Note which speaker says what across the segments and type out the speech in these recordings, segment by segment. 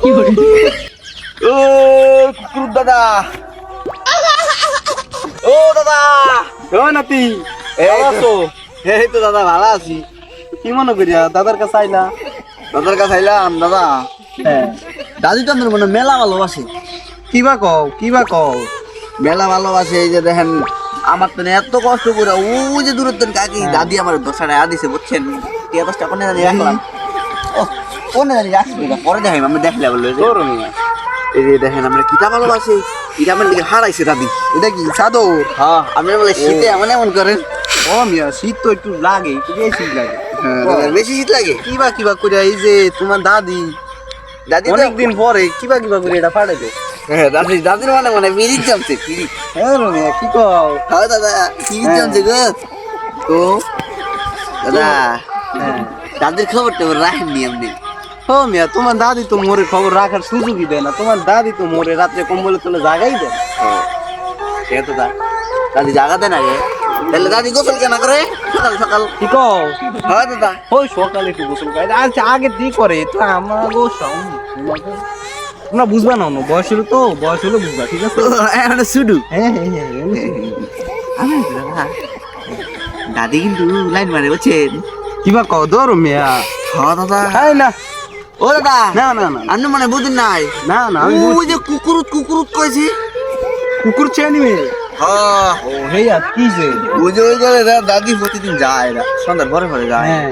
Speaker 1: ও কুকুর দাদা, ও দাদা,
Speaker 2: ও নাতি
Speaker 1: এই
Speaker 2: ভালো আছো?
Speaker 1: এই তো দাদা ভালো আছি।
Speaker 2: কি মনে করিয়া দাদার কাছে আইলা?
Speaker 1: দাদার কাছে আইলাম দাদা।
Speaker 2: হ্যাঁ,
Speaker 1: দাদু তো আমার মনে মেলা ভালোবাসে,
Speaker 2: কিবা কও
Speaker 1: মেলা ভালোবাসে। এই যে দেখেন আমার তো এত কষ্ট করে ওই যে দূরত্বের কাকি দাদি আমার 10 টাকা দিছে বুঝছেন। 10টা কোনে জানি রাখলাম, ও কোনে জানি রাখছি এটা পরে দেখাই আমি দেখলে বললো যে
Speaker 2: তোর মিয়া
Speaker 1: এই যে দেখেন আমরা কিতা ভালোবাসি। এটা আমার দিকে হারাইছে দাদি।
Speaker 2: এটা কি চাদর?
Speaker 1: হ্যাঁ আপনি বলে শীতে এমন এমন করেন।
Speaker 2: ও মিয়া শীত তো একটু লাগে, একটু বেশি লাগে।
Speaker 1: হ্যাঁ দাদা, বেশি শীত লাগে।
Speaker 2: কিবা করিয়া এই যে তোমার দাদি
Speaker 1: দাদি তো
Speaker 2: অনেকদিন পরে কিবা করে এটা পাঠাইবে।
Speaker 1: হ্যাঁ দাদির মানে মানে পিরিত জমছে পিরিত।
Speaker 2: হ্যাঁ মিয়া কি কও?
Speaker 1: হ্যাঁ দাদা পিরিত জমছে গো। তো দাদা
Speaker 2: হ্যাঁ
Speaker 1: দাদির খবরটা রাখেননি আপনি।
Speaker 2: ও মিয়া তোমার দাদি তো মোরে খবর রাখার সুযোগই দেয় না। তোমার দাদি তো মোরে রাত্রে কম্বলে তুলে জাগাই দেয়।
Speaker 1: সে তো দাদি জাগা দেন আগে, তাহলে দাদি গোসল কেন করে সকাল সকাল?
Speaker 2: কি কও?
Speaker 1: হ্যাঁ দাদা
Speaker 2: ওই সকালে একটু গোসল করে আচ্ছা আগে দিয়ে করে তো আমার তোমরা বুঝবা না, বয়স হলো তো, বয়স হলো বুঝবা, ঠিক আছে?
Speaker 1: এখন শুধু
Speaker 2: হ্যাঁ
Speaker 1: দাদি কিন্তু লাইন মারে বুঝছেন।
Speaker 2: কিবা কও ধরো মিয়া?
Speaker 1: হ্যাঁ দাদা।
Speaker 2: হ্যাঁ না
Speaker 1: ও দাদা
Speaker 2: না না না
Speaker 1: আপনি মানে বুঝেন নাই?
Speaker 2: না না আমি
Speaker 1: ওই যে কুকুরুত কুকুরুত কইছি।
Speaker 2: কুকুর চেয়ে নিবে।
Speaker 1: হ্যাঁ
Speaker 2: ও হেয়া কি যে
Speaker 1: ওই যে ওই করে দাদি প্রতিদিন যায় না, সন্ধ্যার পরে পরে যায়।
Speaker 2: হ্যাঁ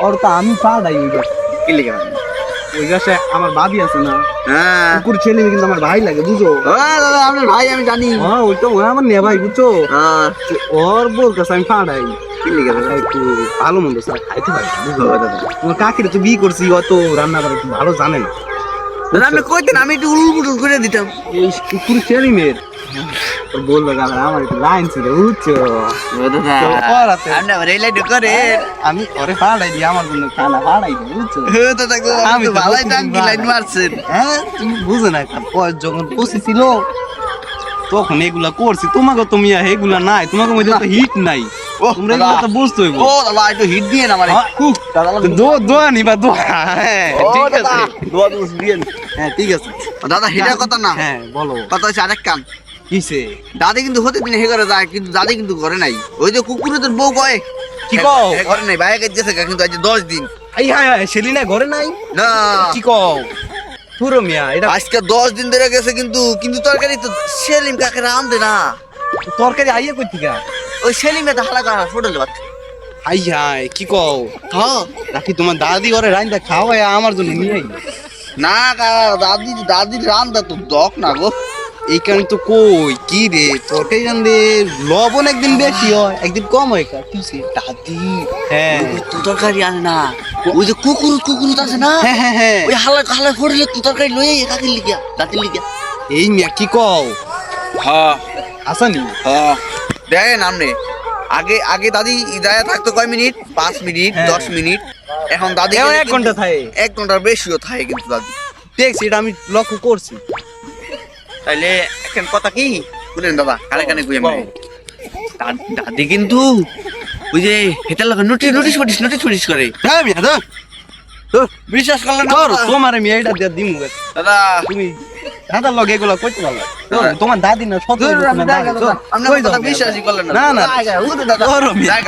Speaker 2: ওর তো আমি পাড়াই ওই গাছ,
Speaker 1: কি লিখে
Speaker 2: ওই গাছে আমার ভাবি আছে না,
Speaker 1: হ্যাঁ
Speaker 2: কুকুর চেয়ে নিবে কিন্তু আমার ভাই লাগে, বুঝো?
Speaker 1: হ্যাঁ দাদা আপনার ভাই আমি জানি।
Speaker 2: হ্যাঁ ওই তো ওই আমার নে ভাই, বুঝছো?
Speaker 1: হ্যাঁ
Speaker 2: ওর বল কাছে আমি পাড়াই
Speaker 1: কি লিখে দাদা?
Speaker 2: একটু ভালো মন্দ স্যার খাইতে পারি, বুঝো?
Speaker 1: ও দাদা
Speaker 2: তোমার কাকির তো বিয়ে করছি, অত রান্না করে একটু ভালো জানে না।
Speaker 1: দাদা আপনি কইতেন আমি একটু উলুল করে দিতাম।
Speaker 2: এই কুকুর চেয়ে মেয়ের ওর বললো গালা আমার একটু লাইন ছিল, বুঝছো?
Speaker 1: ও দাদা
Speaker 2: তো পড়াতে
Speaker 1: আপনি আবার এই লাইন করে।
Speaker 2: আমি ওরে পাড়াই দিই, আমার জন্য খানা পাড়াই দিই, বুঝছো?
Speaker 1: ও দাদা গো
Speaker 2: আমি
Speaker 1: আমি
Speaker 2: তো
Speaker 1: তো ভালোই
Speaker 2: প্রতিদিন
Speaker 1: টাঙ্কি লাইন
Speaker 2: বাড়াই।
Speaker 1: মারছেন।
Speaker 2: হ্যাঁ তুমি বুঝো না, একটা বয়স যখন পৌঁছেছিল তখন এগুলা করছি, তোমাকে তো মিয়া এগুলা নাই, তোমাকে মধ্যে তো হিট নাই,
Speaker 1: ও
Speaker 2: তোমরা এগুলা তো বুঝতে হইব।
Speaker 1: ও দাদা একটু হিট দিয়ে না মানে দাদা
Speaker 2: দোয়া নিবা দোয়া, হ্যাঁ
Speaker 1: ও
Speaker 2: ঠিক
Speaker 1: দাদা
Speaker 2: আছে,
Speaker 1: দোয়া দোষ দিয়েন।
Speaker 2: হ্যাঁ ঠিক আছে।
Speaker 1: দাদা হিটার কথা না,
Speaker 2: হ্যাঁ বলো
Speaker 1: কথা হচ্ছে আরেক কান।
Speaker 2: কিসে?
Speaker 1: দাদি কিন্তু হতে দিন হে করে যায় কিন্তু দাদি কিন্তু ঘরে নাই। ওই যে কুকুরের বউ কয়
Speaker 2: কি কও?
Speaker 1: হে ঘরে নাই, বাইরে গেছে কিন্তু আজ 10 দিন
Speaker 2: এই হায় হায় সেলিনা ঘরে নাই?
Speaker 1: না।
Speaker 2: কি কও? পুরো মিয়া এটা
Speaker 1: আজকে 10 দিন ধরে গেছে কিন্তু কিন্তু তরকারি তো সেলিম কাকে রাঁধে না।
Speaker 2: তরকারি আইয়া কই থেকে?
Speaker 1: ওই সেলিমে তো হালা কাটা ফোটল বাত।
Speaker 2: আই হায় কি কও?
Speaker 1: হ্যাঁ
Speaker 2: নাকি তোমার দাদি ঘরে রাইন্দা খাওয়ায় আমার জন্য নিয়ে আই?
Speaker 1: না দাদি দাদি রাঁধা তো দক না গো।
Speaker 2: এই কারণে তো কই কি রে তরকারি রান্ধে লবণ একদিন বেশি হয় একদিন কম হয়, কিসে?
Speaker 1: দাদি
Speaker 2: হ্যাঁ
Speaker 1: ওই তো তরকারি আনে না, ওই যে কুকুর আছে না,
Speaker 2: হ্যাঁ হ্যাঁ হ্যাঁ
Speaker 1: ওই হালা হালা ফোটলে তো তরকারি লই কাকির লিগা দাদির লিগা।
Speaker 2: এই মিয়া কি কও?
Speaker 1: হ্যাঁ
Speaker 2: আসানি
Speaker 1: হ্যাঁ দেখেন আপনি আগে আগে দাদি ইদায়া থাকতো কয় মিনিট, 5 মিনিট
Speaker 2: হ্যাঁ।
Speaker 1: 10 মিনিট, এখন দাদি
Speaker 2: এখন
Speaker 1: গেলে
Speaker 2: 1 ঘন্টা
Speaker 1: কিন্তু
Speaker 2: থাকে।
Speaker 1: 1 ঘন্টার বেশিও থাকে কিন্তু দাদি।
Speaker 2: দেখছি এটা আমি লক্ষ্য করছি।
Speaker 1: তাইলে এখন কথা কি শুনেন দাদা, কানে কানে কই আমি দাদি কিন্তু ওই যে হেটার লগে নোটিশ করে।
Speaker 2: হ্যাঁ মিয়া ধর
Speaker 1: বিশ্বাস করলেন না
Speaker 2: ধর
Speaker 1: দাদা?
Speaker 2: তোমার মিয়া এটা দিয়া দিমু গে।
Speaker 1: দাদা
Speaker 2: তুমি দাদার লগে এগুলা কইতে পারলা? তোমার দাদি না সত
Speaker 1: ধরুন আপনি দেখা দাদা, আপনি আমার কথা বিশ্বাসই করলেন না।
Speaker 2: না না
Speaker 1: জায়গা, ওরে দাদা
Speaker 2: ধরো মিয়া।
Speaker 1: জায়গা